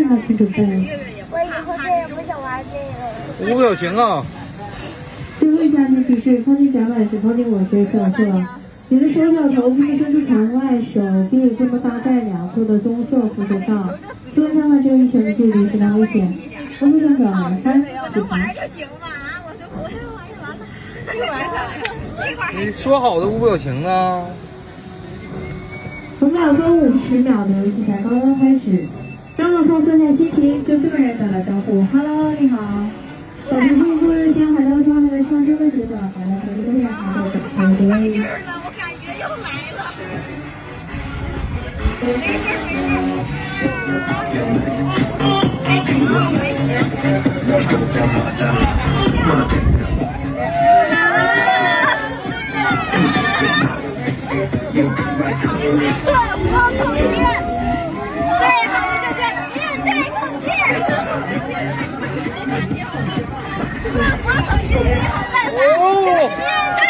请好请准备。我以后再也不想玩这个了。无表情啊！最后一项题提示：抛进甲板时抛进我这角色。你的手脚头部伸出场外，手臂不能搭在两侧的棕色扶手上。中间的这个一拳的距离非常危险。我们想找3、4、玩就行嘛啊！我就不会玩就完了。你说好的无表情呢？5秒跟50秒的游戏才刚刚开始，让我放松一下心情，跟这个人打打招呼。Hello， 你好。我是中国热线海盗船还在上升的阶段，海盗船的热线海盗船海德威。我感觉又来了。光头剑，对，他们就叫面对孔剑。光头剑你好办法，面对。